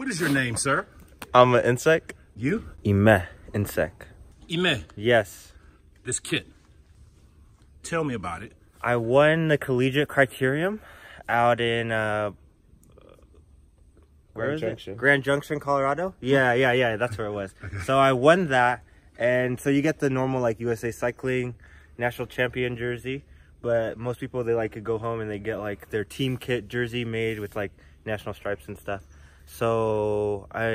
What is your name, sir? Ama Insect. You? Imeh Insect. Imeh. Yes. This kit. Tell me about it. I won the collegiate criterium out in where is it? Grand Junction, Colorado. Yeah. That's where it was. Okay. So I won that, and so you get the normal like USA Cycling national champion jersey, but most people they like to go home and they get like their team kit jersey made with like national stripes and stuff. So I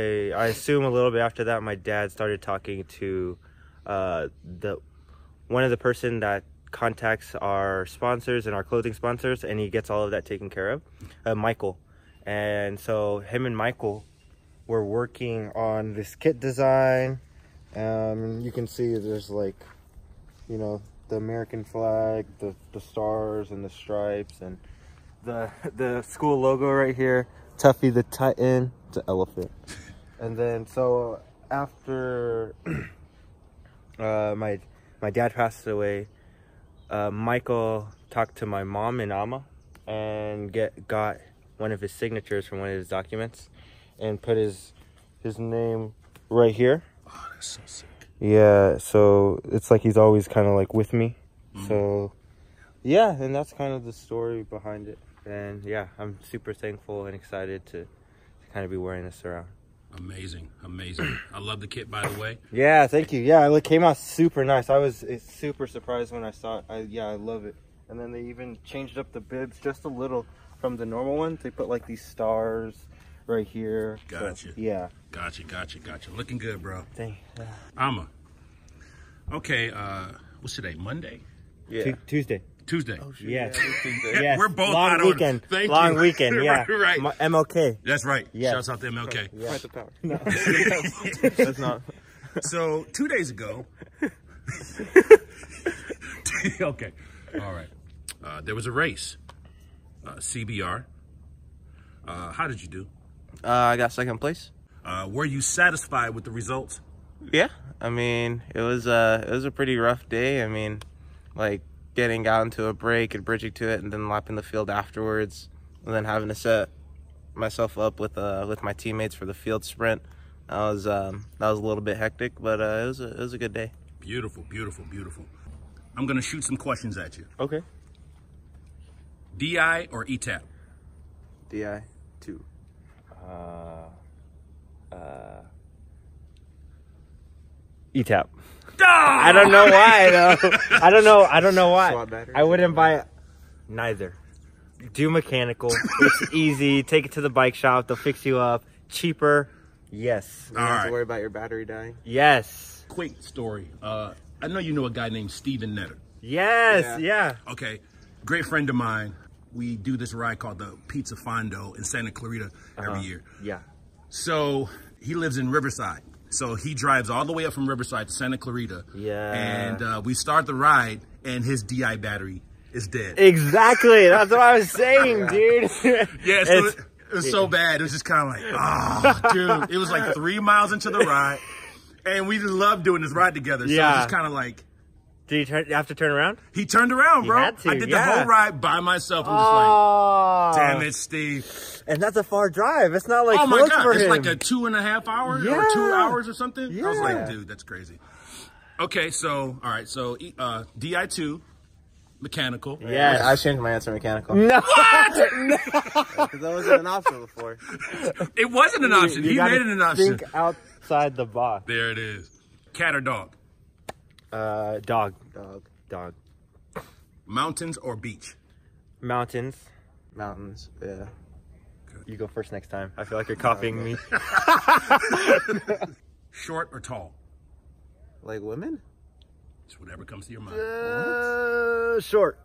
assume a little bit after that, my dad started talking to one of the person that contacts our sponsors and our clothing sponsors, and he gets all of that taken care of, Michael. And so him and Michael were working on this kit design. You can see there's like, you know, the American flag, the stars and the stripes, and the school logo right here, Tuffy the Titan, it's an elephant. And then so after my dad passed away, Michael talked to my mom and Ama and got one of his signatures from one of his documents and put his name right here. Oh, that's so sick. Yeah, so it's like he's always kind of like with me. So yeah, and that's kind of the story behind it. And yeah, I'm super thankful and excited to kind of be wearing this around. Amazing. I love the kit, by the way. Yeah, thank you. Yeah, it came out super nice. I was super surprised when I saw it. I love it. And then they even changed up the bibs just a little from the normal ones. They put like these stars right here. Gotcha. So, yeah. Gotcha. Looking good, bro. Thank you. Ama. Okay, what's today? Monday? Yeah. Tuesday. Oh, shit. Yes. Yeah, yes. we're both long out weekend. on Thank long you. weekend, yeah. right. MLK. That's right. Yes. Shouts out to MLK. Yeah. Fight the power. No. That's not. So 2 days ago. Okay. All right. There was a race. CBR. How did you do? I got second place. Were you satisfied with the results? Yeah, I mean, it was a pretty rough day. I mean, like getting out into a break and bridging to it, and then lapping the field afterwards, and then having to set myself up with my teammates for the field sprint. That was a little bit hectic, but it was a good day. Beautiful. I'm gonna shoot some questions at you. Okay. DI or ETAP? DI 2. ETAP. I don't know why though. I don't know why. Swap batteries. I wouldn't buy neither. Do mechanical. It's easy. Take it to the bike shop. They'll fix you up. Cheaper. Yes. You don't have to worry about your battery dying. Yes. Quick story. I know you know a guy named Steven Netter. Yes. Yeah. Okay. Great friend of mine. We do this ride called the Pizza Fondo in Santa Clarita every year. Yeah. So he lives in Riverside. So he drives all the way up from Riverside to Santa Clarita. Yeah. And we start the ride, and his DI battery is dead. Exactly. That's what I was saying, dude. Yeah, so it was so bad. It was just kind of like, oh, dude. It was like 3 miles into the ride, and we just loved doing this ride together. So it was just kind of like. Did you have to turn around? He turned around, bro. Had to, I did the whole ride by myself. I'm just like, damn it, Steve. And that's a far drive. It's not like Oh my close God, for it's him. like a 2.5 hours or 2 hours or something. I was like, dude, that's crazy. Okay, so, all right, so DI2, mechanical. Yeah, I changed my answer to mechanical. No. What? Because that wasn't an option before. It wasn't an option. He made it an option. Think outside the box. There it is. Cat or dog? Dog. Dog. Mountains or beach? Mountains. Mountains. Yeah. You go first next time. I feel like you're copying me. Short or tall? Like women? Just whatever comes to your mind. Short.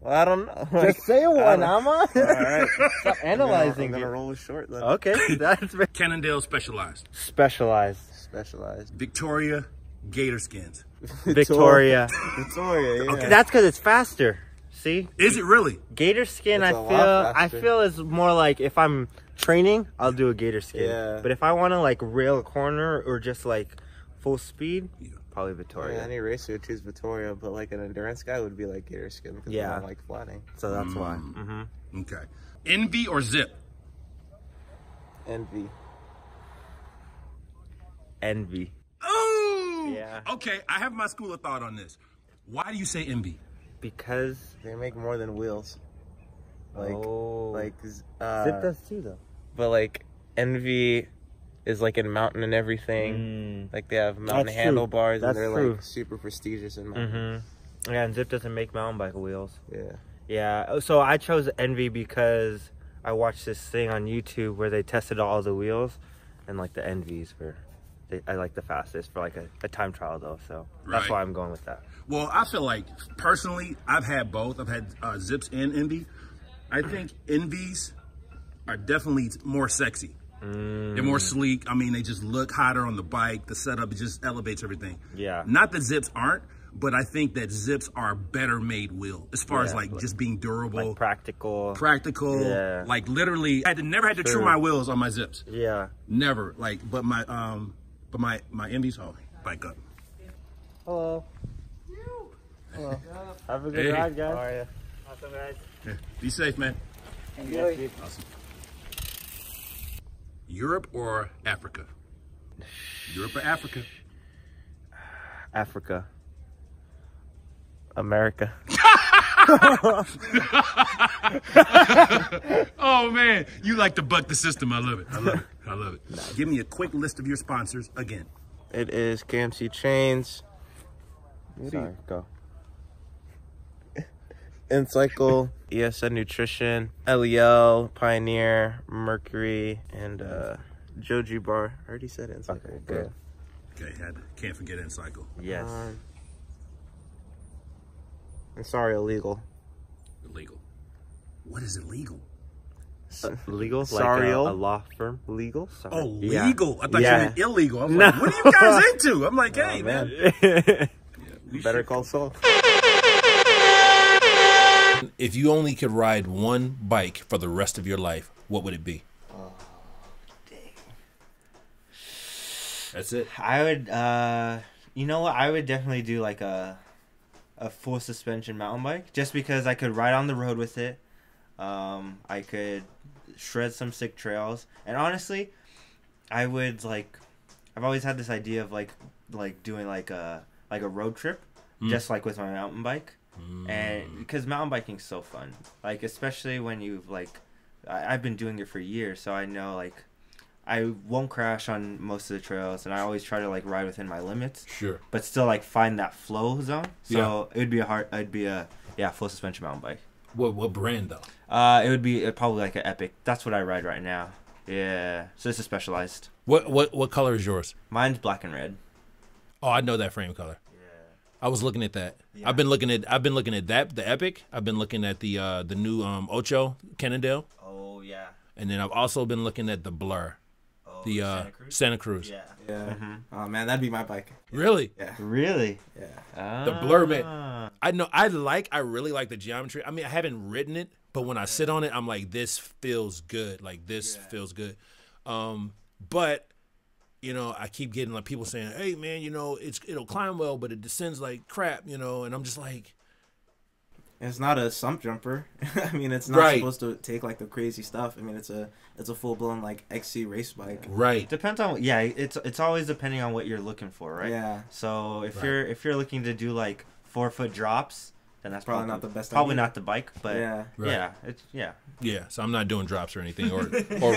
Well, I don't know. Just say one, Ama. All right. Stop analyzing I'm gonna it. roll with short then. Okay, that's very Cannondale Specialized. specialized. Specialized. Victoria Gator Skins. Victoria. Victoria. Yeah. Okay. That's because it's faster. See, Is it really? gator skin. It's I a lot feel faster. is more like if I'm training, I'll do a gator skin. Yeah. But if I want to like rail a corner or just like full speed, probably Victoria. Yeah, any racer would choose Victoria, but like an endurance guy would be like gator skin because Yeah. they don't like flatting. So that's why. Okay. Envy or Zip? Envy. Envy. Oh! Yeah. Okay, I have my school of thought on this. Why do you say envy? Because They make more than wheels. Zip does too, though. But like Envy is like in mountain and everything. Like they have mountain That's handlebars true. and they're That's true. like super prestigious in mountain. Yeah, and Zip doesn't make mountain bike wheels. Yeah. Yeah, so I chose Envy because I watched this thing on YouTube where they tested all the wheels, and like the Envies were, I like the fastest for like a time trial though. So that's why I'm going with that. Well, I feel like personally, I've had both. I've had Zips and Envy. I think Envies are definitely more sexy. They're more sleek. I mean, they just look hotter on the bike. The setup, it just elevates everything. Yeah. Not that Zips aren't, but I think that Zips are better made wheel as far as like just being durable. Like practical. Practical. Like literally, never had to trim my wheels on my Zips. Yeah. Never. Like, but my Envies, oh, bike up. Hello. Hello. Have a good ride, guys. How are you? Awesome, guys. Yeah. Be safe, man. Enjoy. Awesome. Europe or Africa? Europe or Africa? Africa. America. Oh man, you like to buck the system. I love it. I love it. I love it. Give me a quick list of your sponsors again. It is KMC Chains. Sorry, go. Encycle, ESN Nutrition, LEL, Pioneer, Mercury, and Joji Bar. I already said Encycle. Okay, good. Okay, can't forget Encycle. Yes. I'm sorry, illegal. Illegal. What is illegal? Legal? Sorry, like a law firm? Legal? Sorry. Oh, legal. I thought you Yeah. meant illegal. I'm like, what are you guys into? I'm like, hey, man. Better call Saul. If you only could ride one bike for the rest of your life, what would it be? Oh, dang. That's it. I would, you know what? I would definitely do like a full suspension mountain bike just because I could ride on the road with it. I could shred some sick trails. And honestly, I would like, I've always had this idea of like doing like a road trip just like with my mountain bike. And because mountain biking is so fun, like especially when you've like I've been doing it for years, so I know like I won't crash on most of the trails, and I always try to like ride within my limits, but still like find that flow zone. So it'd be a full suspension mountain bike. What brand though? It would be probably like an Epic. That's what I ride right now. Yeah, so it's a Specialized. What color is yours? Mine's black and red. Oh, I know that frame color. I was looking at that. Yeah. I've been looking at that, the Epic. I've been looking at the new Ocho Cannondale. Oh yeah. And then I've also been looking at the Blur, the Santa Cruz. Yeah. Oh man, that'd be my bike. Really? Yeah. Really? Yeah. The Blur, man. I really like the geometry. I mean, I haven't ridden it, but when I sit on it, I'm like, this feels good. Like this feels good. But you know, I keep getting like people saying, "Hey, man, you know, it'll climb well, but it descends like crap," you know, and I'm just like, it's not a sump jumper. I mean, it's not supposed to take like the crazy stuff. I mean, it's a full blown like XC race bike. Right. Depends on it's always depending on what you're looking for, right? Yeah. So if you're looking to do like 4-foot drops, then that's probably not the best. Probably not the bike, but yeah. So I'm not doing drops or anything, or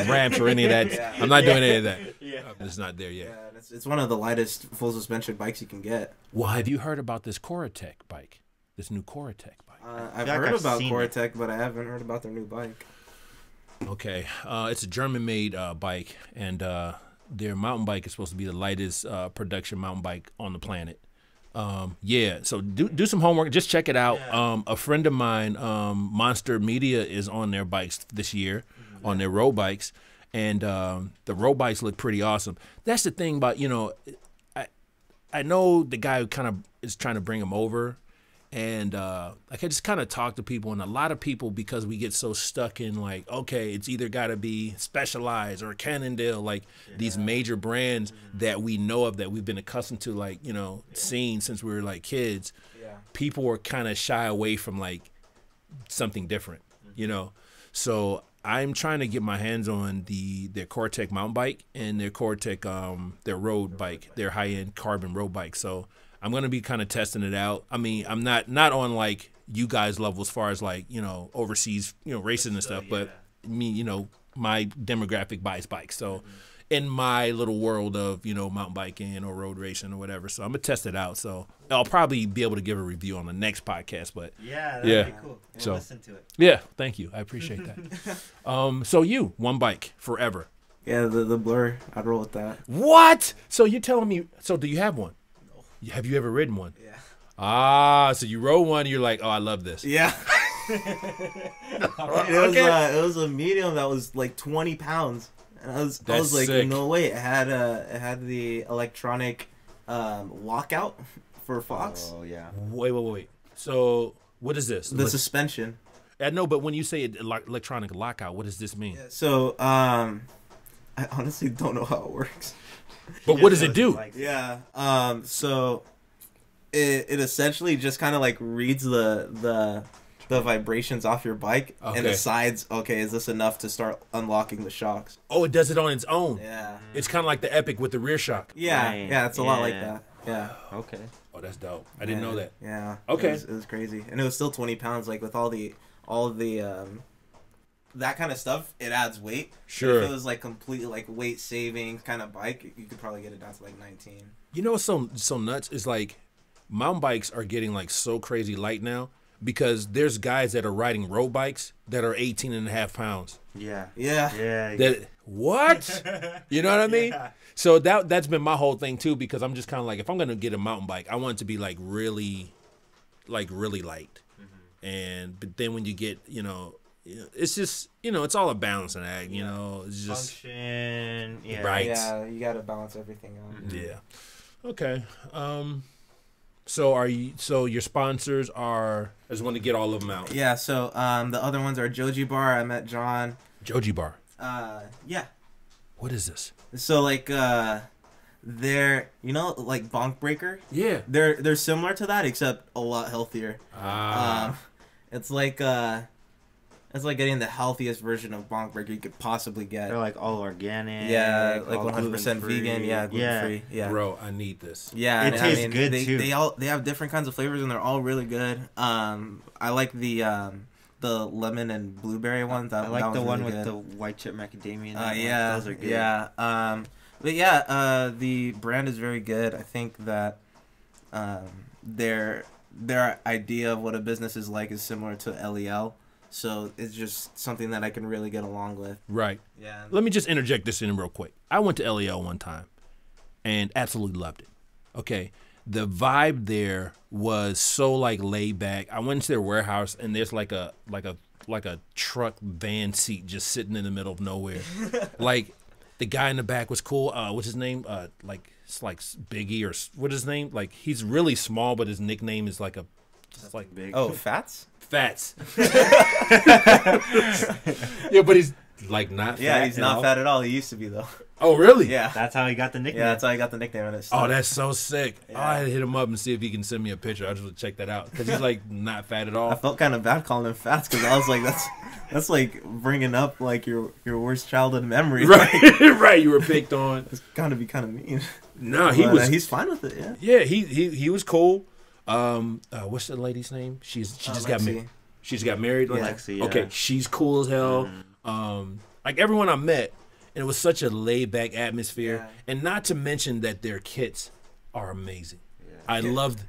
ramps or any of that. I'm not doing any of that. It's not there yet. Yeah, it's one of the lightest full suspension bikes you can get. Well, have you heard about this Coratec bike? This new Coratec bike. I've heard about Coratec, but I haven't heard about their new bike. Okay, it's a German-made bike, and their mountain bike is supposed to be the lightest production mountain bike on the planet. So do some homework. Just check it out. A friend of mine, Monster Media, is on their bikes this year, on their road bikes, and the road bikes look pretty awesome. That's the thing about, you know, I know the guy who kind of is trying to bring them over, and like I just kind of talk to people, and a lot of people, because we get so stuck in like, okay, it's either got to be Specialized or Cannondale, like these major brands that we know of, that we've been accustomed to, like, you know, seeing since we were like kids. People are kind of shy away from like something different, you know. So I'm trying to get my hands on their Core-Tech mountain bike and their Core-Tech their road bike, their high-end carbon road bike. So I'm gonna be kind of testing it out. I mean, I'm not on like you guys level as far as like, you know, overseas, you know, racing and stuff, but me, you know, my demographic buys bikes. So in my little world of, you know, mountain biking or road racing or whatever. So I'm gonna test it out. So I'll probably be able to give a review on the next podcast. But that'd be cool. We'll so listen to it. yeah, thank you. I appreciate that. So you, one bike forever. Yeah, the Blur. I'd roll with that. What? So you're telling me? So do you have one? No. Have you ever ridden one? Yeah. Ah, so you rode one. And you're like, oh, I love this. Yeah. It was a medium that was like 20 pounds. And I was like, sick. no way. It had the electronic lockout for Fox. Oh yeah. Wait. So what is this? The suspension. I know, but when you say electronic lockout, what does this mean? So I honestly don't know how it works. But what does it do? Yeah. So it essentially just kind of like reads the vibrations off your bike and decides, okay, is this enough to start unlocking the shocks? Oh, it does it on its own. Yeah. It's kind of like the Epic with the rear shock. Yeah. Right. Yeah. It's a lot like that. Yeah. Okay. Oh, that's dope. I didn't know that. Yeah. Okay. It was crazy, and it was still 20 pounds. Like with all the that kind of stuff, it adds weight. Sure. If it was like completely like weight saving kind of bike, you could probably get it down to like 19. You know what's so nuts is like mountain bikes are getting like so crazy light now because there's guys that are riding road bikes that are 18 and a half pounds. Yeah. Yeah. Yeah. That what? You know what I mean? Yeah. So that's been my whole thing too, because I'm just kind of like, if I'm gonna get a mountain bike, I want it to be like really light. And but then when you get, you know, it's just, you know, it's all a balancing act. You know, it's just function. Yeah. Right. Yeah, you got to balance everything out. Yeah. Okay. So so your sponsors are? I just want to get all of them out. Yeah. So the other ones are Joji Bar. I met John. Joji Bar. Yeah. What is this? So like they're, you know, like Bonk Breaker. Yeah. They're similar to that except a lot healthier. It's like getting the healthiest version of Bonk Breaker you could possibly get. They're like all organic. Yeah, like all 100% gluten-free. vegan. Yeah, gluten free. Yeah. Bro, I need this. Yeah, It tastes good, they, too. They have different kinds of flavors and they're all really good. I like the lemon and blueberry ones. I like the one really with good. the white chip macadamia. Yeah, Those are good. Yeah. But yeah, the brand is very good. I think that their idea of what a business is like is similar to LEL. So it's just something that I can really get along with. Right. Yeah. Let me just interject this in real quick. I went to LEL one time and absolutely loved it. Okay. The vibe there was so like laid back. I went into their warehouse and there's like a truck van seat just sitting in the middle of nowhere. Like the guy in the back was cool. What's his name? Like it's like Biggie or what is his name? Like he's really small, but his nickname is like it's like Big. Oh, Fats? Fats. Yeah, but he's like not fat. Yeah, he's at not all. fat at all. He used to be though. Oh, really? Yeah. That's how he got the nickname. Yeah, that's how I got the nickname on it. Oh, that's so sick. Yeah. Oh, I had to hit him up and see if he can send me a picture. I just want to check that out because he's like not fat at all. I felt kind of bad calling him Fats because I was like, that's like bringing up like your worst childhood memory. Right, right. You were picked on. It's gotta be kind of mean. No, He's fine with it. Yeah. Yeah, he was cool. What's the lady's name? She just got married. She just got married. Yeah. Lexi, yeah. Okay, she's cool as hell. Like everyone I met, and it was such a laid back atmosphere. Yeah. And not to mention that their kits are amazing. Yeah. I love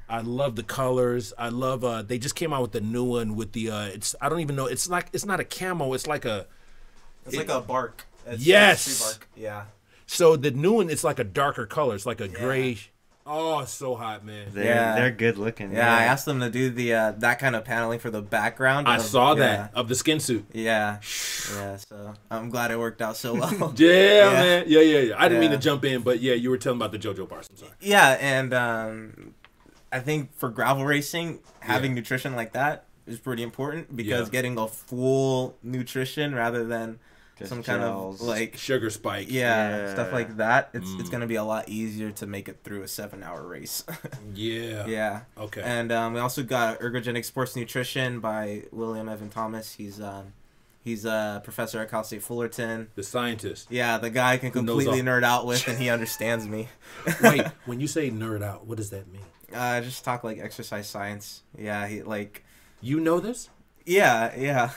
the colors. I love they just came out with the new one with the I don't even know, it's not a camo, it's like a bark. Yes. It's tree bark. Yeah. so the new one, it's like a darker color. It's like a gray. Oh, it's so hot, man. They're good looking. Yeah, I asked them to do the that kind of paneling for the background. I saw that of the skin suit. Yeah. Yeah, so I'm glad it worked out so well. Yeah, man. Yeah. I didn't mean to Yeah. jump in, but yeah, you were telling about the JoJo bars. I'm sorry. Yeah, and I think for gravel racing, having nutrition like that is pretty important because getting a full nutrition rather than Just some kind of gels. like Sugar spike. stuff like that. It's gonna be a lot easier to make it through a 7-hour race. Yeah. Yeah. Okay. And we also got Ergogenic Sports Nutrition by William Evan Thomas. He's He's a professor at Cal State Fullerton. The scientist. Yeah, the guy I can completely nerd out with, and he understands me. Wait, when you say nerd out, what does that mean? Just talk like exercise science. Yeah, he like. You know this? Yeah.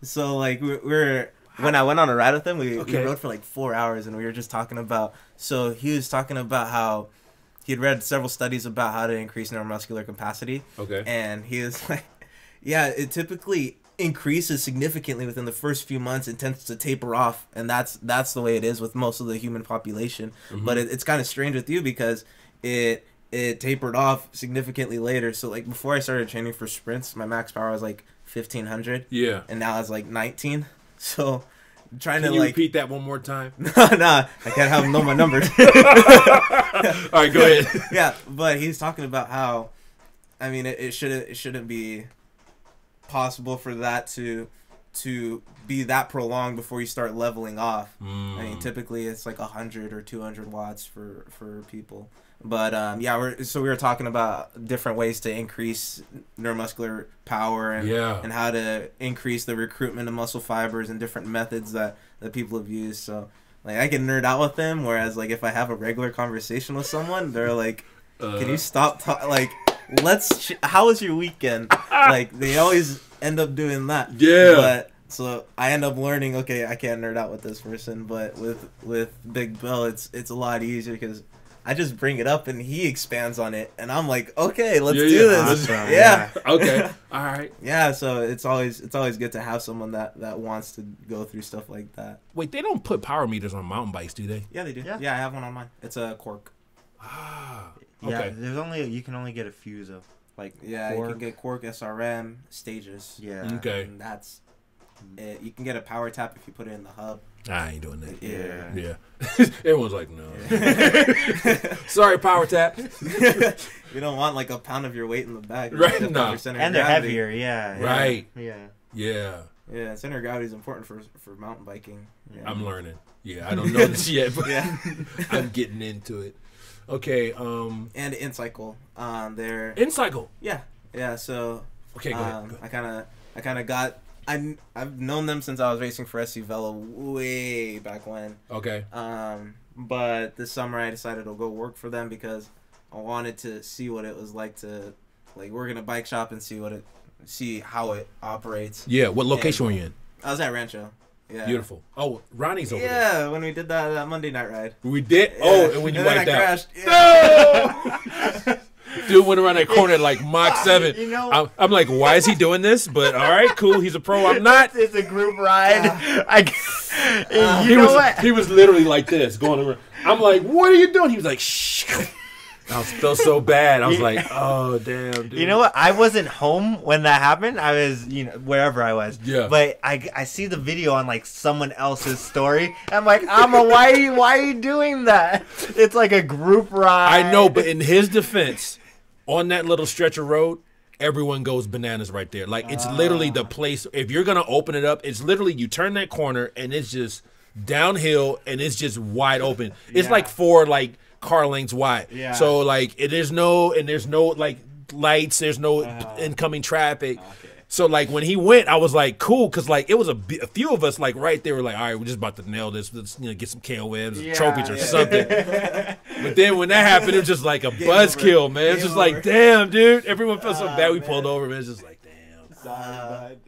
So like we're when I went on a ride with him, we rode for like 4 hours, and we were just talking about. So he was talking about how he had read several studies about how to increase neuromuscular capacity. Okay. And he was like, yeah, it typically increases significantly within the first few months. It tends to taper off, and that's the way it is with most of the human population. Mm-hmm. But it's kind of strange with you because it tapered off significantly later. So like before I started training for sprints, my max power was like 1500. Yeah. And now it's like 19. So trying Can to you like repeat that one more time? Nah, I can't have him know my numbers. All right, go ahead. Yeah, but he's talking about how, I mean, it shouldn't be possible for that to be that prolonged before you start leveling off. I mean, typically it's like 100 or 200 watts for people. But yeah, we were talking about different ways to increase neuromuscular power and how to increase the recruitment of muscle fibers and different methods that people have used. So like I can nerd out with them, whereas like if I have a regular conversation with someone, they're like, "Can you stop like how was your weekend?" Like they always end up doing that. Yeah. But so I end up learning, okay, I can't nerd out with this person, but with Big Bill, it's a lot easier because I just bring it up and he expands on it, and I'm like, okay, let's do this. Awesome. Yeah. Okay. All right. Yeah. So it's always good to have someone that wants to go through stuff like that. Wait, they don't put power meters on mountain bikes, do they? Yeah, they do. Yeah. Yeah, I have one on mine. It's a Quark. Ah. Yeah, Okay. you can only get a few though. Like Yeah, Quark. you can get Quark, SRM, stages. Yeah. Okay. And that's it. You can get a power tap if you put it in the hub. I ain't doing that. Yeah. Yeah. Everyone's like, no. Sorry, power tap. You don't want like a pound of your weight in the back. Right, Lift no. up your center of And they're gravity. heavier. Yeah. Right. Yeah. Yeah. Yeah, center of gravity is important for mountain biking. Yeah. I'm learning. Yeah, I don't know this yet, but Yeah. I'm getting into it. Okay. And InCycle. They're InCycle. yeah. So Okay, go ahead. I kind of got. I've known them since I was racing for SC Velo way back when. Okay. But this summer I decided to go work for them because I wanted to see what it was like to like work in a bike shop and see how it operates. Yeah. What location were you in? I was at Rancho. Yeah. Beautiful. Oh, Ronnie's over there. Yeah, when we did that Monday night ride. We did? Yeah. Oh, and when you then wiped I out. crashed. Yeah. No! Dude went around that corner at like Mach 7. You know- I'm like, why is he doing this? But all right, cool. He's a pro. I'm not. It's a group ride. He was literally like this, going around. I'm like, what are you doing? He was like, shh. I felt so bad. I was like, oh, damn, dude. You know what? I wasn't home when that happened. I was, wherever I was. Yeah. But I see the video on like someone else's story. I'm like, Ama, why are you doing that? It's like a group ride. I know, but in his defense, on that little stretch of road, everyone goes bananas right there. Like, it's literally the place. If you're going to open it up, it's literally you turn that corner and it's just downhill and it's just wide open. It's like 4 like car lengths wide. Yeah. So like there's no like lights, there's no incoming traffic. Okay. So like when he went, I was like cool because like it was a few of us like right there were like, all right, we're just about to nail this. Let's get some KOMs, trophies or something. But then when that happened, it was just like a buzzkill, man. It's just like, damn, dude. Everyone felt so bad. We pulled over, man. It's just like, damn.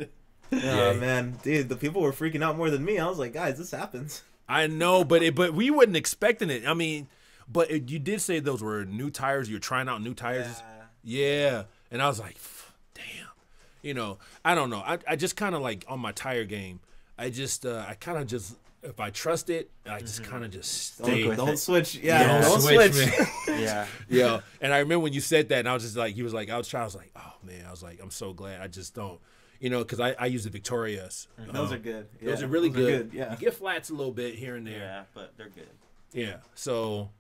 Oh man, dude, the people were freaking out more than me. I was like, guys, this happens. I know, but we wasn't expecting it. I mean, but you did say those were new tires. You're trying out new tires. Yeah. And I was like, damn. I don't know. I just kind of like on my tire game. I kind of just if I trust it, I just kind of just stay. Don't switch. Yeah, don't switch. man. Yeah. Yeah. And I remember when you said that, and I was just like, he was like, I was like, oh man, I was like, I'm so glad. I just don't. Because I use the Victorias. Those are good. Yeah, those are really good. Yeah. You get flats a little bit here and there. Yeah, but they're good. Yeah. So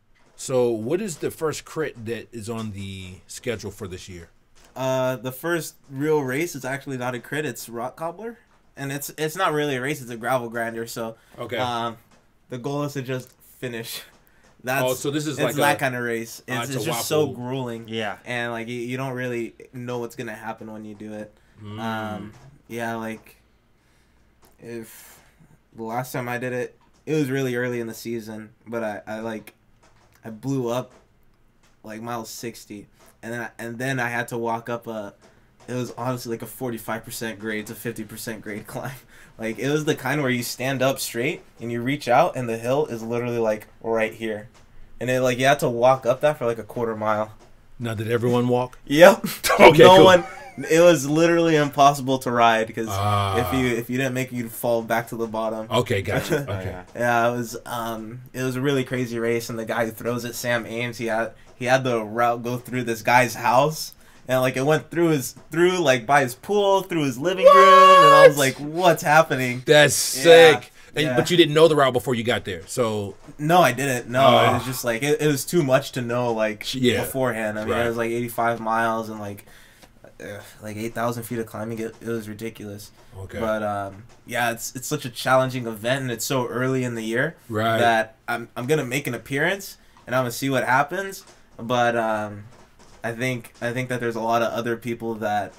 what is the first crit that is on the schedule for this year? The first real race is actually not a crit. It's Rock Cobbler, and it's not really a race. It's a gravel grinder. So Okay. The goal is to just finish. That's so this is it's like that kind of race. it's It's a just so waffle. grueling. Yeah. And like you don't really know what's gonna happen when you do it. Yeah, like if the last time I did it, it was really early in the season, but I blew up like mile 60, and then I had to walk up it was honestly like a 45% grade to 50% grade climb. Like, it was the kind where you stand up straight and you reach out and the hill is literally like right here, and it like you had to walk up that for like a quarter mile. Now, did everyone walk? Yep. Okay, no cool. one. It was literally impossible to ride because if you didn't make it, you'd fall back to the bottom. Okay, gotcha. Oh, Okay. Yeah, it was a really crazy race, and the guy who throws it, Sam Ames, he had the route go through this guy's house, and like it went through like by his pool, through his living room, and I was like, what's happening? That's sick. Yeah. But you didn't know the route before you got there, so No, I didn't. No, it was just like it was too much to know beforehand. I mean, Right. it was like 85 miles and like 8,000 feet of climbing. It was ridiculous. okay. But yeah, it's such a challenging event, and it's so early in the year Right. that I'm gonna make an appearance and I'm gonna see what happens. But I think that there's a lot of other people that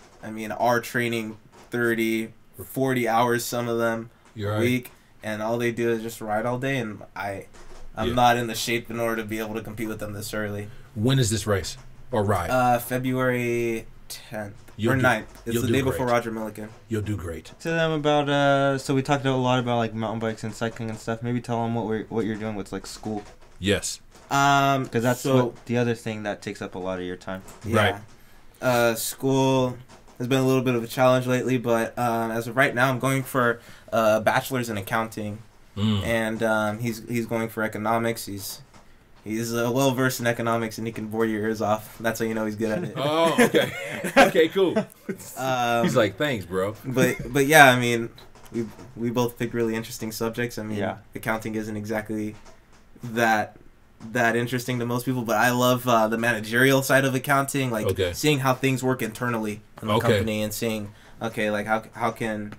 are training 30, 40 hours, some of them You're a right. week, and all they do is just ride all day, and I'm Yeah. not in the shape in order to be able to compete with them this early. When is this race or ride? February 10th You'll or do- 9th. It's you'll the do day before great. Roger Milliken. You'll do great. To them about so we talked a lot about like mountain bikes and cycling and stuff. Maybe tell them what you're doing with like school, Yes. because that's So- the other thing that takes up a lot of your time. Right. School has been a little bit of a challenge lately, but as of right now, I'm going for a bachelor's in accounting, and he's going for economics. He's well versed in economics, and he can bore your ears off. That's how you know he's good at it. Oh, okay. Okay, cool. He's like, thanks, bro. but yeah, I mean, we both picked really interesting subjects. I mean, Yeah. accounting isn't exactly that interesting to most people, but I love the managerial side of accounting, like Okay. seeing how things work internally in the Okay. company, and seeing like how can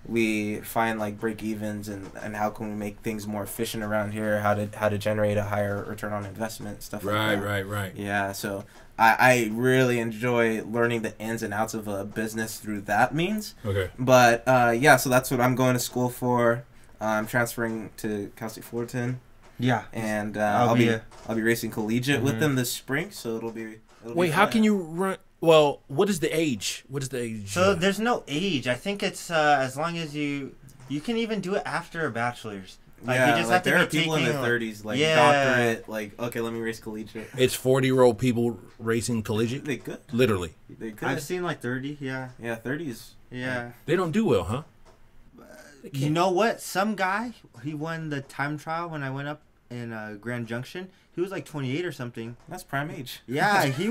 we find like break evens, and how can we make things more efficient around here, how to generate a higher return on investment, stuff like that. Right. Yeah, so I really enjoy learning the ins and outs of a business through that means. Okay. But yeah, so that's what I'm going to school for. I'm transferring to Cal State Fullerton, Yeah. and I'll I'll be be racing collegiate with Mhm. them this spring. So it'll be Wait, how fun. can you run? Well, what is the age? What is the age? So there's no age. I think it's as long as you can even do it after a bachelor's. Like Yeah, you just like have to there be are people in taking, their 30s, like Yeah. doctorate, like okay, let me race collegiate. It's 40-year-old people racing collegiate? They could, Literally. they could. I've seen like 30. Yeah. Yeah, 30s. Yeah. They don't do well, huh? You know what? Some guy, he won the time trial when I went up in Grand Junction. He was like 28 or something. That's prime age. Yeah, he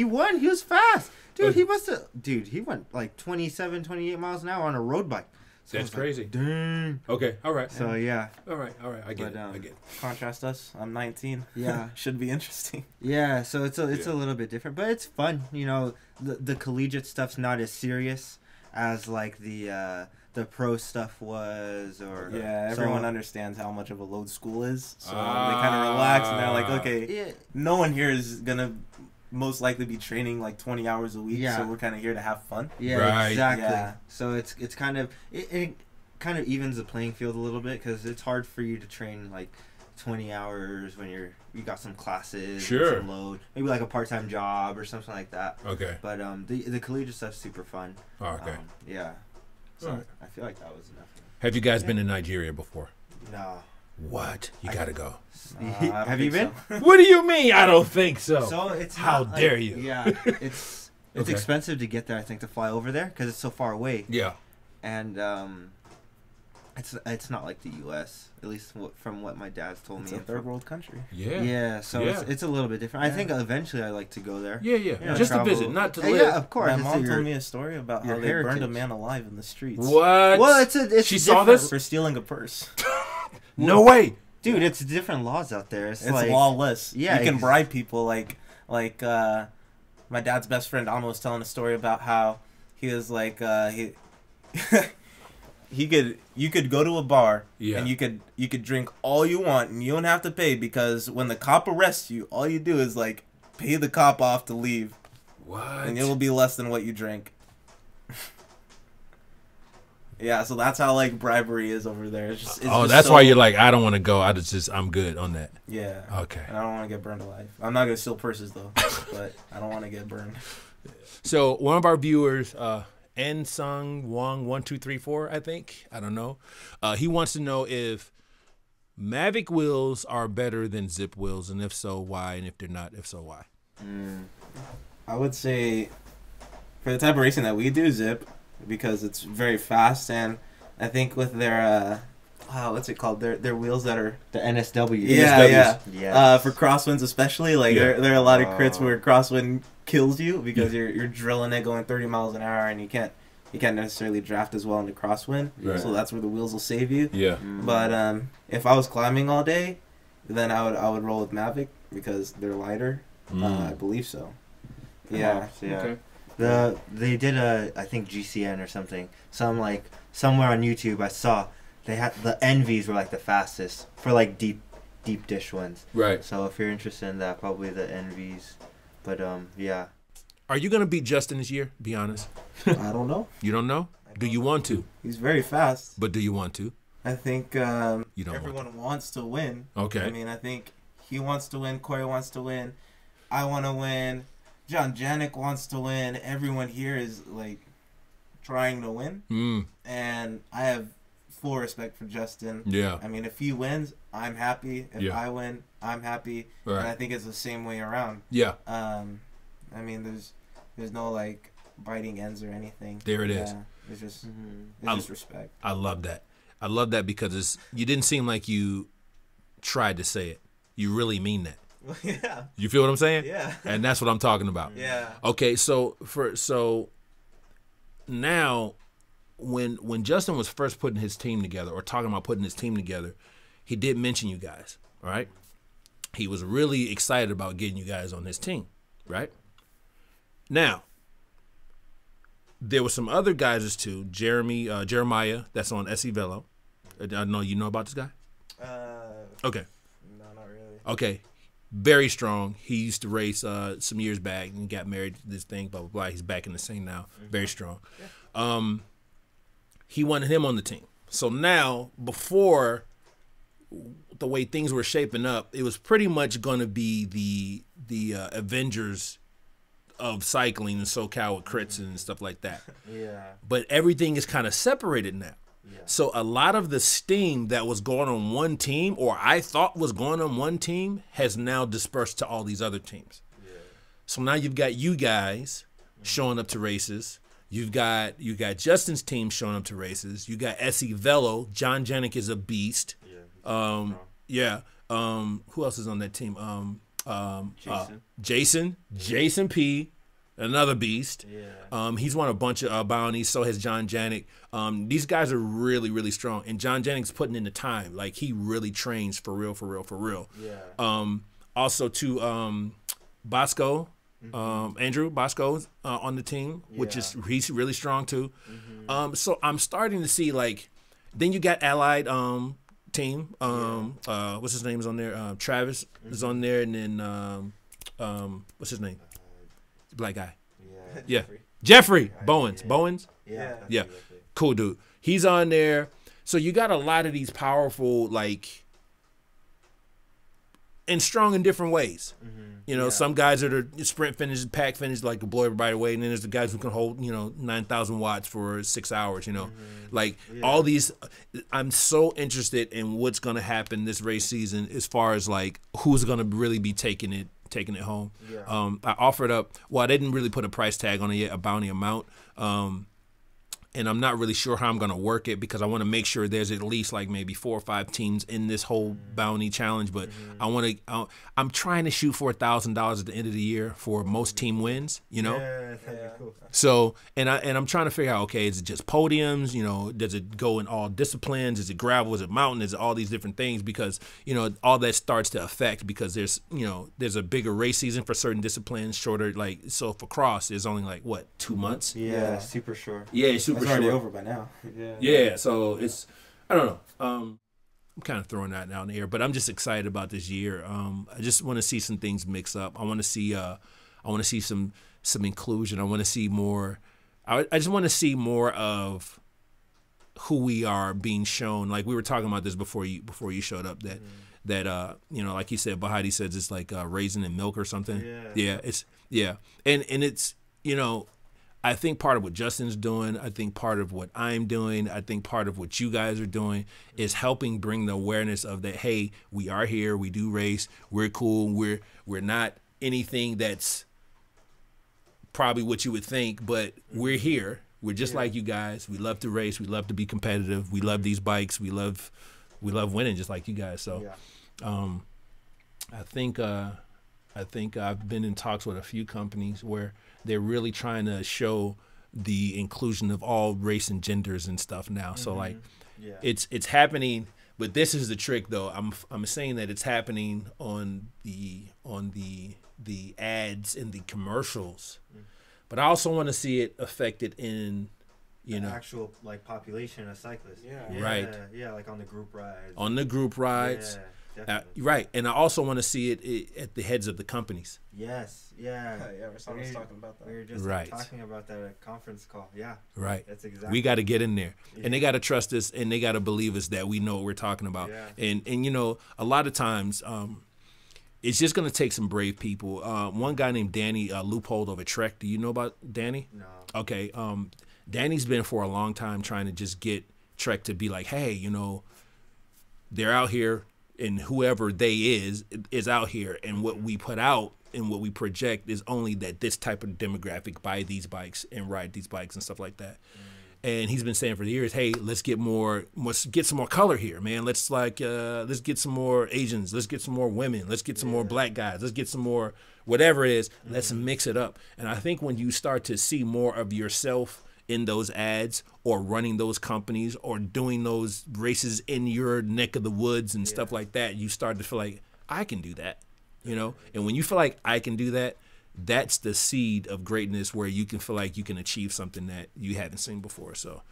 won. He was fast. Dude, he went like 27, 28 miles an hour on a road bike. So I That's was like, crazy. Dang. Okay, all right. So yeah. All right. I get But, it. I get it. Contrast us. I'm 19. Yeah. Should be interesting. Yeah, so it's a Yeah. little bit different, but it's fun. You know, the collegiate stuff's not as serious as like the pro stuff was, or Yeah, so- everyone understands how much of a load school is, so they kind of relax and they're like, okay, Yeah, no one here is gonna most likely be training like 20 hours a week, Yeah. so we're kind of here to have fun. yeah, Right. exactly. Yeah. So it's kind of it kind of evens the playing field a little bit, because it's hard for you to train like 20 hours when you got some classes, and Sure. some load, maybe like a part-time job or something like that. Okay. But the collegiate stuff's super fun. Oh, okay. Yeah. So Alright. I feel like that was enough. Have you guys been in Nigeria before? No. What? You gotta go. I don't Have you been? think What do you mean? I don't think so. So it's How not, like- dare you. Yeah, it's Okay. expensive to get there. I think to fly over there because it's so far away, Yeah. and it's not like the U.S. At least from what my dad's told It's me. a third world country. Yeah. Yeah, so Yeah. It's a little bit different. I Yeah. think eventually I'd like to go there. Yeah. Yeah, Just to travel. visit, not to Yeah, live. yeah, of course. My it's mom your- told me a story about how your they burned a heritage. man alive in the streets What? Well, it's She saw different. this? for stealing a purse. No way. Dude. It's different laws out there. It's, It's like, lawless. Yeah, you can bribe people. Like my dad's best friend Ama was telling a story about how he was like you could go to a bar Yeah. and you could drink all you want and you don't have to pay, because when the cop arrests you, all you do is like pay the cop off to leave, What? and it will be less than what you drink. Yeah, so that's how like bribery is over there. It's just that's so, why you're like, I don't want to go. I'm good on that. Yeah. Okay. And I don't want to get burned alive. I'm not gonna steal purses though, but I don't want to get burned. So one of our viewers, N Sung Wong 1234, I think. I don't know. He wants to know if Mavic wheels are better than Zip wheels, and if so, why? And if they're not, if so, why? I would say for the type of racing that we do, Zip, because it's very fast, and I think with their what's it called? Their wheels that are The NSW. yeah. Yes. For crosswinds especially, like there are a lot of crits where crosswind kills you because you're drilling it going 30 miles an hour, and you can't necessarily draft as well into crosswind. Right. So that's where the wheels will save you. Yeah. But if I was climbing all day, then I would roll with Mavic because they're lighter. I believe so. Yeah. Yeah. They did I think GCN or something. Somewhere on YouTube I saw they had the Envies were like the fastest for like deep dish ones. Right. So if you're interested in that, probably the Envies. But yeah. Are you gonna beat Justin this year? Be honest. I don't know. You don't know? Do you want to? He's very fast. But do you want to? I think You don't everyone wants to win. Okay. I mean, I think he wants to win. Corey wants to win. I want to win. John Janik wants to win. Everyone here is like trying to win. And I have full respect for Justin. Yeah. I mean, if he wins, I'm happy. If Yeah. I win, I'm happy. Right. And I think it's the same way around. Yeah. I mean, there's no like biting ends or anything. There it is. It's just just respect. I love that. I love that because you didn't seem like you tried to say it. You really mean that. Yeah. You feel what I'm saying? Yeah. And that's what I'm talking about. Yeah. Okay, so now when Justin was first putting his team together or talking about putting his team together, he did mention you guys, all right? He was really excited about getting you guys on his team, right? Now, there were some other guys too. Jeremiah, that's on SE Velo. I know you know about this guy? Okay. No, not really. Okay. Very strong. He used to race some years back and got married to this thing, blah, blah, blah. He's back in the scene now. Very strong. Yeah. He wanted him on the team. So now, before the way things were shaping up, it was pretty much going to be the Avengers of cycling in SoCal with crits and stuff like that. Yeah. But everything is kind of separated now. Yeah. So a lot of the steam that was going on one team, or I thought was going on one team, has now dispersed to all these other teams. Yeah. So now you've got you guys showing up to races. You got Justin's team showing up to races. You got SE Velo. John Janik is a beast. Yeah. Who else is on that team? Jason P, another beast. Yeah. He's won a bunch of bounties. So has John Janik. These guys are really, really strong, and John Janik's putting in the time. Like he really trains for real. Yeah. Also to Bosco, Andrew Bosco's on the team, which he's really strong too. So I'm starting to see like, then you got Allied team. What's his name is on there? Travis is on there, and then what's his name? Black guy. Yeah. Jeffrey Bowens. Yeah. Cool dude. He's on there. So you got a lot of these powerful, like, and strong in different ways. You know, some guys that are sprint finish, pack finish, like blow everybody away, and then there's the guys who can hold, 9,000 watts for 6 hours. Like all these. I'm so interested in what's going to happen this race season as far as like who's going to really be taking it home. I offered up. Well, I didn't really put a price tag on it yet, a bounty amount. And I'm not really sure how I'm going to work it because I want to make sure there's at least like maybe 4 or 5 teams in this whole bounty challenge. But I'm trying to shoot for $1,000 at the end of the year for most team wins, Yeah, that'd be cool. So, and I'm trying to figure out, okay, is it just podiums? Does it go in all disciplines? Is it gravel? Is it mountain? Is it all these different things? Because, all that starts to affect because there's a bigger race season for certain disciplines, shorter, like, so for cross, there's only like, what, 2 months? Yeah, super short. Yeah, super It's already short. over by now. Yeah, so it's, I don't know. I'm kind of throwing that out in the air, but I'm just excited about this year. I just want to see some things mix up. I want to see some inclusion. I want to see more. I just want to see more of who we are being shown. Like we were talking about this before you showed up. That you know, like you said, Bahati says it's like raisin and milk or something. Yeah, and it's, you know, I think part of what Justin's doing, I think part of what I'm doing, I think part of what you guys are doing is helping bring the awareness of that. Hey, we are here. We do race. We're cool. We're not anything that's probably what you would think, but we're here. We're just like you guys. We love to race. We love to be competitive. We love these bikes. We love winning just like you guys. So, I think I've been in talks with a few companies where they're really trying to show the inclusion of all race and genders and stuff now. So like, it's happening. But this is the trick, though. I'm saying that it's happening on the ads and the commercials, but I also want to see it affected in, you know, actual like population of cyclists. Right. Yeah, like on the group rides. On the group rides. Right, and I also want to see it at the heads of the companies. Yes, yeah. We're talking about that. We were just talking about that at a conference call. Yeah. Right. That's exactly. We got to get in there, and they got to trust us, and they got to believe us that we know what we're talking about. And you know, a lot of times, it's just gonna take some brave people. One guy named Danny Loophole over Trek. Do you know about Danny? No. Okay. Danny's been for a long time trying to just get Trek to be like, hey, you know, they're out here. And whoever they is out here, and what we put out and what we project is only that this type of demographic buy these bikes and ride these bikes and stuff like that. And he's been saying for years, hey, let's get some more color here, man. Let's get some more Asians, let's get some more women, let's get some more black guys, let's get some more whatever it is, let's mix it up. And I think when you start to see more of yourself in those ads or running those companies or doing those races in your neck of the woods and stuff like that, you start to feel like, I can do that, you know? And when you feel like I can do that, that's the seed of greatness where you can feel like you can achieve something that you haven't seen before. So,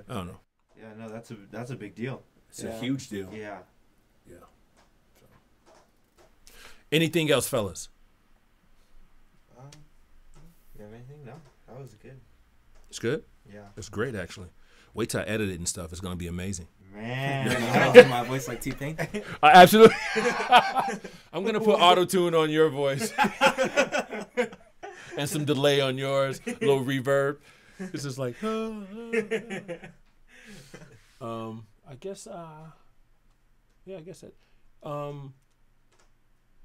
I don't know. Yeah, no, that's a big deal. It's a huge deal. Yeah. Yeah. So. Anything else, fellas? You have anything? No, that was good. It's good? Yeah. It's great, actually. Wait till I edit it and stuff. It's going to be amazing. Man. My voice like T-Pain. Absolutely. I'm going to put auto-tune on your voice. And some delay on yours. A little reverb. It's just like, I guess, I guess that,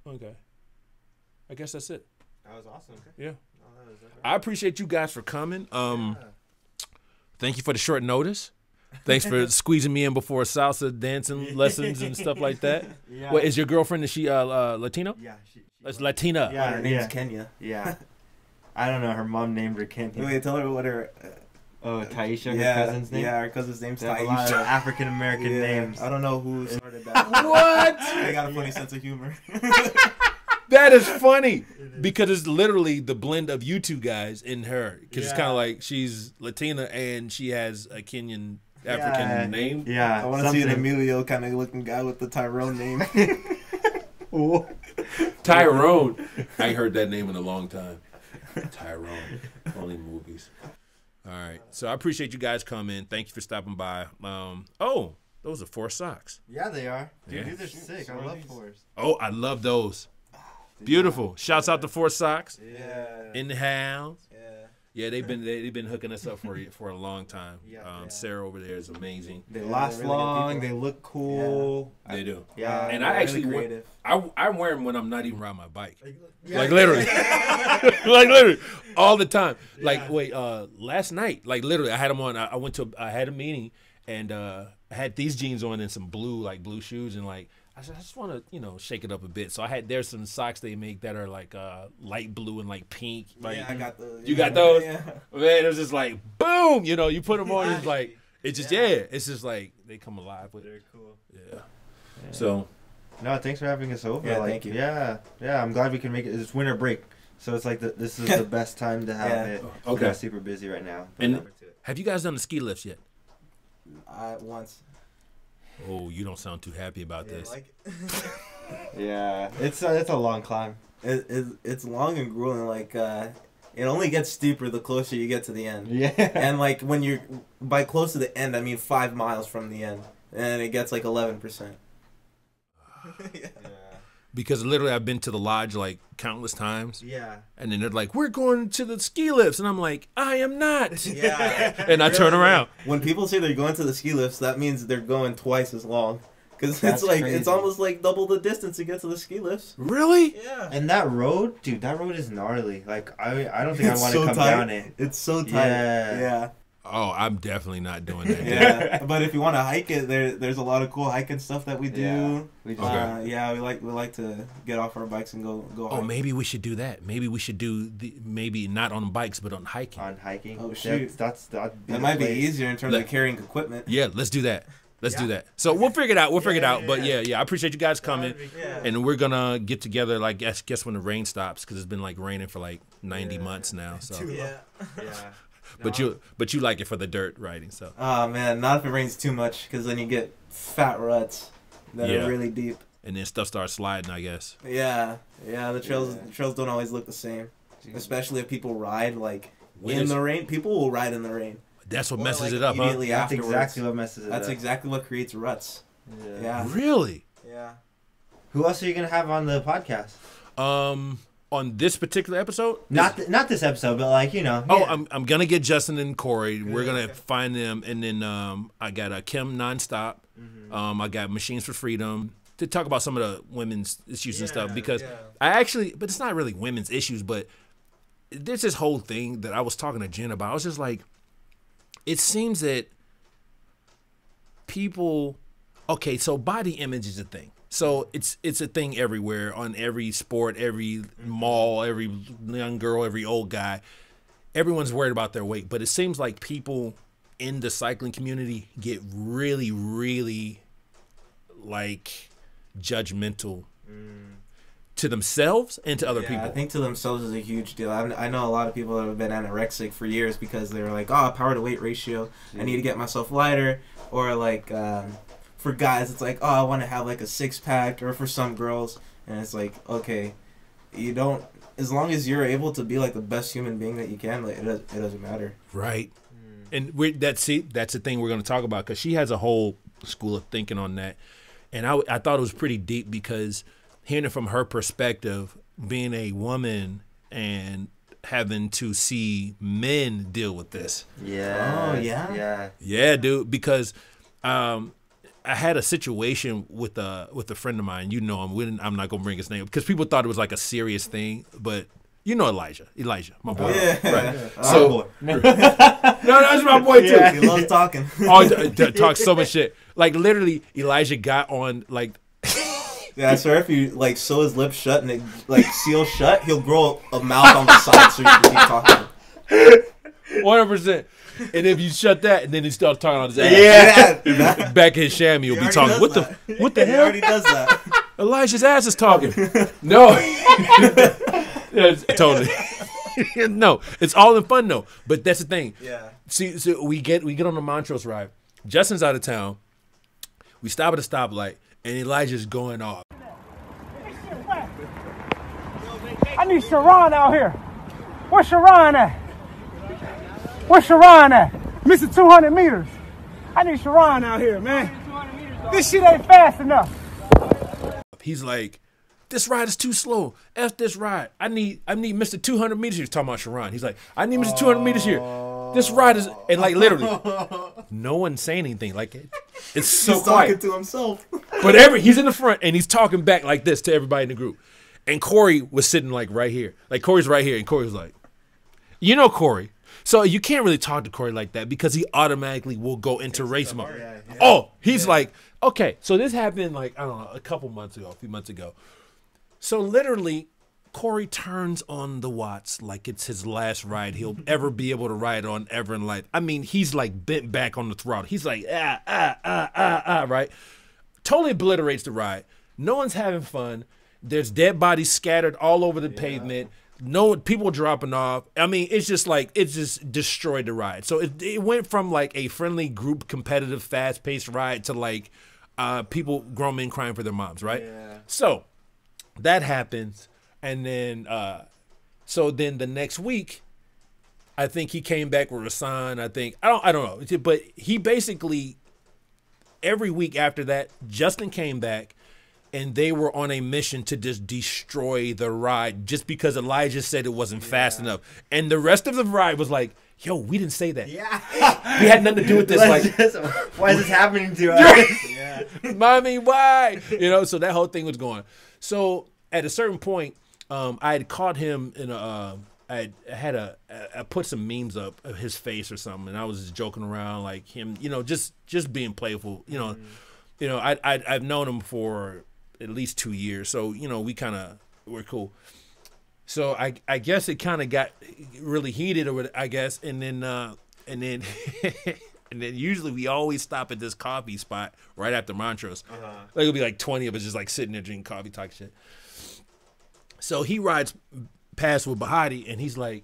okay. I guess that's it. That was awesome. Yeah. No, that was I appreciate you guys for coming. Thank you for the short notice. Thanks for squeezing me in before salsa dancing lessons and stuff like that. Yeah. What, is your girlfriend, is she Latino? Yeah. It's Latina. Yeah, Her name's Kenya. Yeah. I don't know. Her mom named her Kenya. Wait, tell her what her... Taisha, her cousin's name? Yeah, her cousin's name's They have a lot of Taisha. African-American names. I don't know who started that. What? They got a funny sense of humor. That is funny because it's literally the blend of you two guys in her. Because it's kind of like she's Latina and she has a Kenyan African name. Yeah. I want to see an Emilio kind of looking guy with the Tyrone name. Tyrone. I ain't heard that name in a long time. Tyrone. Only movies. All right. So I appreciate you guys coming. Thank you for stopping by. Those are 4 socks. Yeah, they are. Dude, Yeah. these are sick. I love fours. Oh, I love those. Beautiful. Shouts out to 4 socks. Yeah. In the house. Yeah. Yeah, they've been hooking us up for a long time. Yeah. Sarah over there is amazing. They Yeah, last they're really good long. people. They look cool. They do. Yeah. And they're I actually really creative. I wear them when I'm not even riding my bike. Like literally. Like literally all the time. Like last night, like literally I had them on. I had a meeting and I had these jeans on and some blue shoes and like I just want to, shake it up a bit. So there's some socks they make that are like light blue and like pink. Like, Yeah, I got those. You got those? Yeah. Man, it was just like boom. You put them on. It's like it's just it's just like they come alive with it. They're cool. Yeah. So. No, thanks for having us over. Yeah, like, thank you. Yeah, I'm glad we can make it. It's winter break, so it's like this is the best time to have it. Okay. We're super busy right now. And have you guys done the ski lifts yet? Once. Oh, you don't sound too happy about this. Like, yeah, it's a long climb. it's long and grueling. Like it only gets steeper the closer you get to the end. Yeah. And like when you're by close to the end, I mean 5 miles from the end, and it gets like 11%. Yeah. Because literally I've been to the lodge like countless times. Yeah. And then they're like, we're going to the ski lifts. And I'm like, I am not. Yeah. And I turn around. When people say they're going to the ski lifts, that means they're going twice as long. Because That's it's like, crazy. it's almost like double the distance to get to the ski lifts. Really? Yeah. And that road, dude, that road is gnarly. Like, I don't think I It's want to so come tight. down it. It's so tight. Yeah. Yeah. Oh, I'm definitely not doing that. Yeah. But if you want to hike it, there's a lot of cool hiking stuff that we do. Yeah. We just, Okay. Yeah, we like to get off our bikes and go Oh, hike. maybe we should do that. Maybe we should do maybe not on bikes, but on hiking. on hiking. Oh, shoot. That'd be That the might be place. easier in terms Let- of carrying equipment. Yeah, let's do that. Let's do that. So we'll figure it out. We'll figure it out. But yeah. yeah, I appreciate you guys coming. Yeah. And we're gonna get together. Like guess when the rain stops, because it's been like raining for like 90 months now. So, Yeah. Yeah. but you like it for the dirt riding. So Oh man, not if it rains too much, because then you get fat ruts that Yeah. are really deep. and then stuff starts sliding, I guess. Yeah, the trails don't always look the same, especially if people ride like When in is- the rain. People will ride in the rain. That's what Or, messes like, it up, huh? immediately That's afterwards. exactly what messes it That's up. exactly what creates ruts. Yeah. Really? Yeah. Who else are you gonna have on the podcast? On this particular episode? Not this episode, but like, you know. Oh, yeah. I'm gonna get Justin and Corey. We're gonna find them, and then I got Kim Nonstop. I got Machines for Freedom to talk about some of the women's issues and stuff, because I actually, but it's not really women's issues, but there's this whole thing that I was talking to Jen about. I was just like, it seems that people, okay, so body image is a thing. So it's a thing everywhere, on every sport, every mall, every young girl, every old guy. Everyone's worried about their weight, but it seems like people in the cycling community get really, really like judgmental to themselves and to other Yeah, people. I think to themselves is a huge deal. I know a lot of people that have been anorexic for years because they were like, oh, power to weight ratio. I need to get myself lighter. Or like, for guys, it's like, oh, I want to have like a 6-pack. Or for some girls, and it's like, okay, you don't, as long as you're able to be like the best human being that you can, like it doesn't matter. Right. And that's the thing we're going to talk about, because she has a whole school of thinking on that. And I thought it was pretty deep, because hearing it from her perspective, being a woman and having to see men deal with this. Yeah. Oh, yeah? Yeah. Yeah, dude, because I had a situation with a friend of mine. You know him. I'm not going to bring his name, because people thought it was like a serious thing, but you know Elijah, my boy. Yeah. Right. So, no, that's my boy too. Yeah. He loves talking. Oh, talk so much shit. Like literally, Elijah got on like. Yeah, I swear if you like sew his lips shut and it like seals shut, he'll grow a mouth on the side so you can keep talking. 100%. And if you shut that, and then he starts talking on his ass. Yeah, Back in his chamois, he'll be already talking. does What that. the he hell? already does that. Elijah's ass is talking. No. Yes, totally. No, it's all in fun though. But that's the thing. Yeah. See, so we get on the Montrose ride. Justin's out of town. We stop at a stoplight, and Elijah's going off. I need Sharon out here. Where's Sharon at? Where's Sharon at? Missing 200 meters. I need Sharon out here, man. This shit ain't fast enough. He's like, this ride is too slow. F this ride. I need Mr. 200 meters here. He's talking about Sharon. He's like, I need Mr. 200 meters here. This ride is, and like literally, no one's saying anything. Like it's so He's quiet. talking to himself. But he's in the front and he's talking back like this to everybody in the group. And Corey was sitting like right here. Like Corey's right here, and Corey was like, you know Corey. So you can't really talk to Corey like that, because he automatically will go into race mode. Oh, he's like, okay. So this happened like, I don't know, a few months ago. So literally, Corey turns on the watts like it's his last ride he'll ever be able to ride on ever in life. I mean, he's like bent back on the throttle. He's like, right? Totally obliterates the ride. No one's having fun. There's dead bodies scattered all over the pavement. No people dropping off. I mean, it's just destroyed the ride. So it went from like a friendly group, competitive, fast-paced ride to like people, grown men crying for their moms, right? Yeah. So that happens, and then So then the next week, I think he came back with a sign. I don't know, but he basically every week after that, Justin came back, and they were on a mission to just destroy the ride, just because Elijah said it wasn't fast enough, and the rest of the ride was like, "Yo, we didn't say that. Yeah, we had nothing to do with this. Why is this happening to us? Yeah, Mommy, why? So that whole thing was going. So at a certain point, I had caught him in a. I put some memes up of his face or something, and I was just joking around like him, just being playful. I've known him for at least 2 years, so we're cool. So I guess it kind of got really heated, I guess, and then and then usually we always stop at this coffee spot right after Montrose. Like it'll be like 20 of us just like sitting there drinking coffee, talking shit. So he rides past with Bahati, and he's like,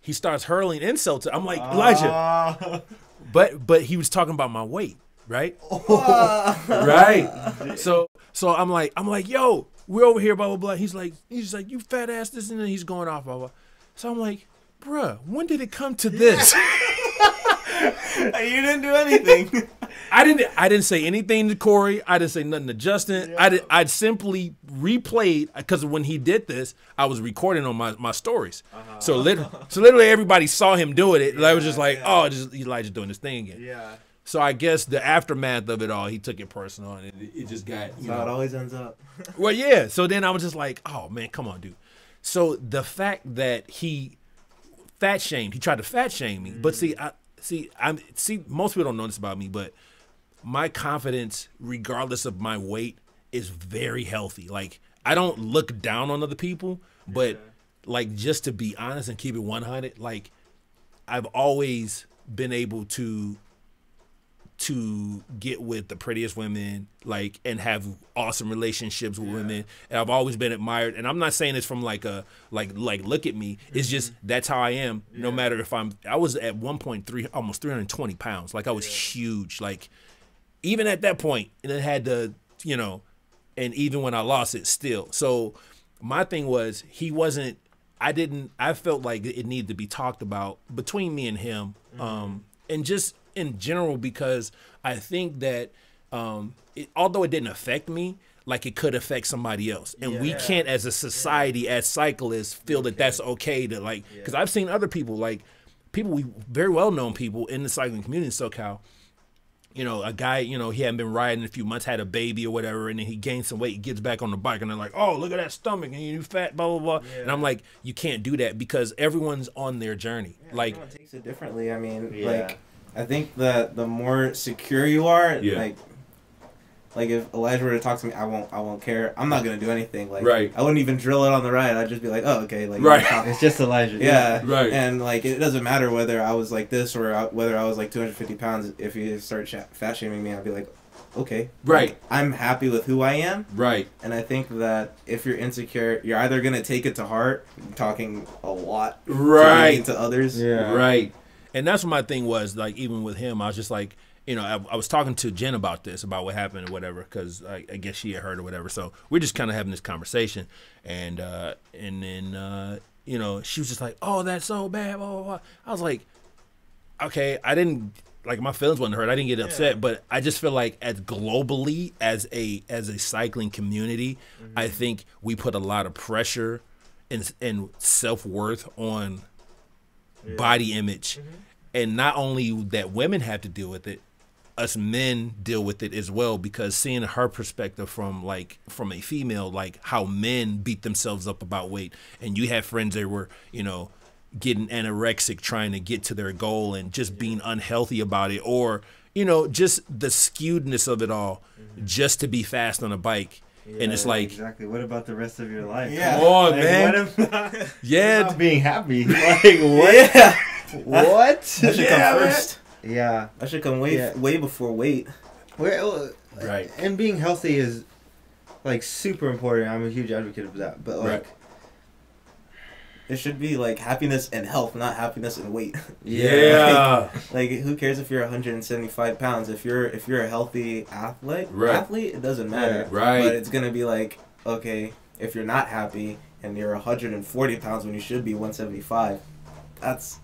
he starts hurling insults. I'm like, Elijah, but he was talking about my weight, right? Right. So I'm like, yo, we're over here, blah blah blah. He's like, you fat ass, this and then he's going off, blah blah. So I'm like, bruh, when did it come to this? You didn't do anything. I didn't say anything to Corey. I didn't say nothing to Justin. Yeah. I simply replayed, because when he did this, I was recording on my stories. So literally everybody saw him doing it. And I was just like, just Elijah doing this thing again. Yeah. So I guess the aftermath of it all, he took it personal, and it just got. That's how it always ends up. Well, yeah. So then I was just like, oh man, come on, dude. So the fact that he fat shamed, he tried to fat shame me, but see, most people don't know this about me, but my confidence, regardless of my weight, is very healthy. Like, I don't look down on other people, but like, just to be honest and keep it 100, like, I've always been able to get with the prettiest women, like, and have awesome relationships with women. And I've always been admired. And I'm not saying this from like look at me. It's just, that's how I am. No matter if I was at 1.3, almost 320 pounds. Like, I was huge. Like, even at that point, and it had to, and even when I lost it still. So my thing was, I felt like it needed to be talked about between me and him. And just in general, because I think that although it didn't affect me, like, it could affect somebody else. And we can't, as a society, as cyclists, feel that that's okay to, like, because I've seen other people, like, we very well known people in the cycling community in SoCal. A guy, he hadn't been riding in a few months, had a baby or whatever, and then he gained some weight, he gets back on the bike, and they're like, oh, look at that stomach, and you fat, blah, blah, blah. And I'm like, you can't do that, because everyone's on their journey. Like, everyone takes it differently. I mean, like, I think that the more secure you are, like if Elijah were to talk to me, I won't care. I'm not gonna do anything. Like, I wouldn't even drill it on the ride. I'd just be like, oh, okay, like, it's just Elijah. Yeah, right. And like, it doesn't matter whether I was like this or whether I was like 250 pounds. If you start fat shaming me, I'd be like, okay, right. Like, I'm happy with who I am. Right. And I think that if you're insecure, you're either gonna take it to heart, talking a lot, to others. Yeah. Right. And that's what my thing was. Like, even with him, I was just like, I was talking to Jen about this, about what happened or whatever, because I guess she had heard or whatever. So we're just kind of having this conversation, and then she was just like, "Oh, that's so bad." Blah, blah, blah. I was like, "Okay, I didn't like, my feelings wasn't hurt. I didn't get upset, but I just feel like as globally as a cycling community, I think we put a lot of pressure and self-worth on body image, and not only that women have to deal with it, us men deal with it as well, because seeing her perspective from a female, like how men beat themselves up about weight, and you have friends that were getting anorexic trying to get to their goal and just being unhealthy about it, or just the skewedness of it all just to be fast on a bike. And it's like, exactly, what about the rest of your life? Yeah. Come on, like, man. What about being happy? Like, what? Yeah. What? That should come first. Yeah. That should come way before weight. Right. And being healthy is, like, super important. I'm a huge advocate of that. But, like, it should be, like, happiness and health, not happiness and weight. Yeah. Like, who cares if you're 175 pounds? If you're a healthy athlete, it doesn't matter. Right. But it's going to be like, okay, if you're not happy, and you're 140 pounds when you should be 175. That's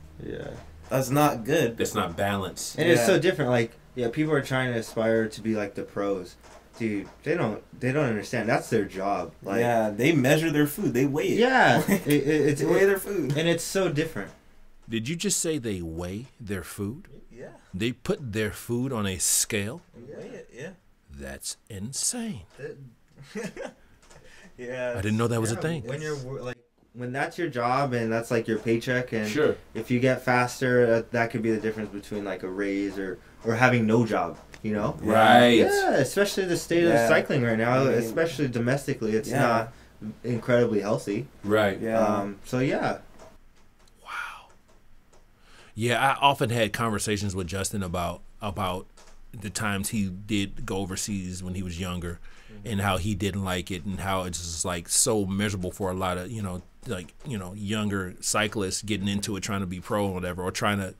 not good. That's not balance. And it's so different. Like, people are trying to aspire to be like the pros. Dude, they don't understand. That's their job. Like, they measure their food. They weigh it. Yeah, they weigh their food, and it's so different. Did you just say they weigh their food? Yeah. They put their food on a scale? And weigh it, yeah. That's insane. Yeah. I didn't know that was a thing. When you're like, when that's your job and that's like your paycheck, and Sure. if you get faster, that could be the difference between like a raise or having no job. You know? Right. Yeah, especially the state of cycling right now, especially domestically, it's not incredibly healthy. Right. Yeah. So yeah. Wow. Yeah, I often had conversations with Justin about the times he did go overseas when he was younger, and how he didn't like it, and how it's just like so miserable for a lot of younger cyclists getting into it, trying to be pro or whatever, or trying to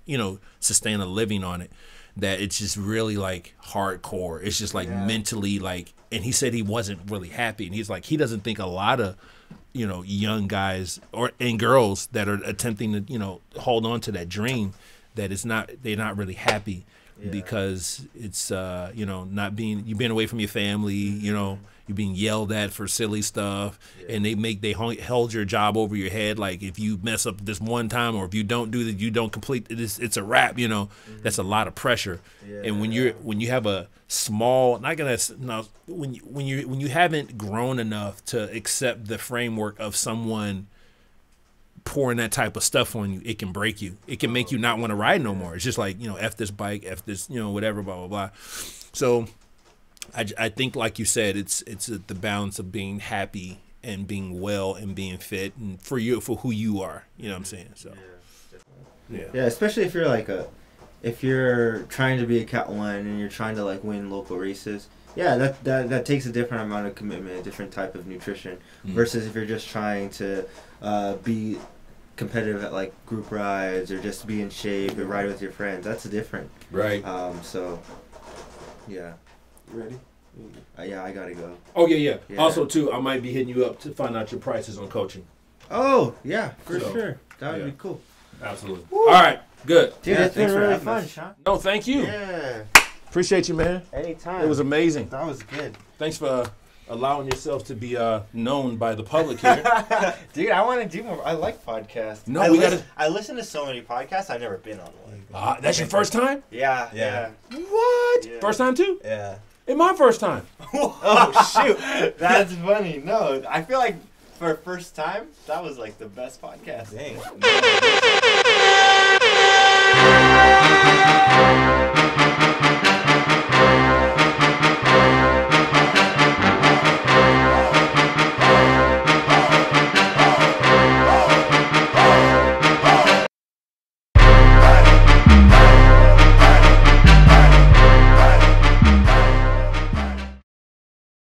sustain a living on it. That it's just really like hardcore. It's just like mentally like, and he said he wasn't really happy, and he's like, he doesn't think a lot of young guys and girls that are attempting to hold on to that dream, that they're not really happy because it's not being, you've been away from your family, you're being yelled at for silly stuff, and they hold your job over your head. Like, if you mess up this one time, or if you don't do that, you don't complete this, it's a wrap. That's a lot of pressure. And when you have a small, when you haven't grown enough to accept the framework of someone pouring that type of stuff on you, it can break you. It can make you not want to ride no more. It's just like, F this bike, F this, whatever, blah, blah, blah. So I think, like you said, it's the balance of being happy and being well and being fit, and for who you are. You know what I'm saying? So yeah, especially if you're trying to be a Cat 1 and you're trying to like win local races. Yeah, that takes a different amount of commitment, a different type of nutrition, versus if you're just trying to be competitive at like group rides, or just be in shape and ride with your friends. That's different. Right. So yeah. You ready? Yeah, I gotta go. Oh yeah. Also too, I might be hitting you up to find out your prices on coaching. Oh yeah, for sure. That would be cool. Absolutely. Woo. All right, good. Dude, it's been really fun, Sean. No, thank you. Yeah. Appreciate you, man. Anytime. It was amazing. That was good. Thanks for allowing yourself to be known by the public here. Dude, I want to do more. I like podcasts. No, I listen to so many podcasts. I've never been on one. That's your first time? Yeah. What? Yeah. First time too? Yeah. It's my first time. Oh shoot, that's funny. No, I feel like for first time, that was like the best podcast. Dang.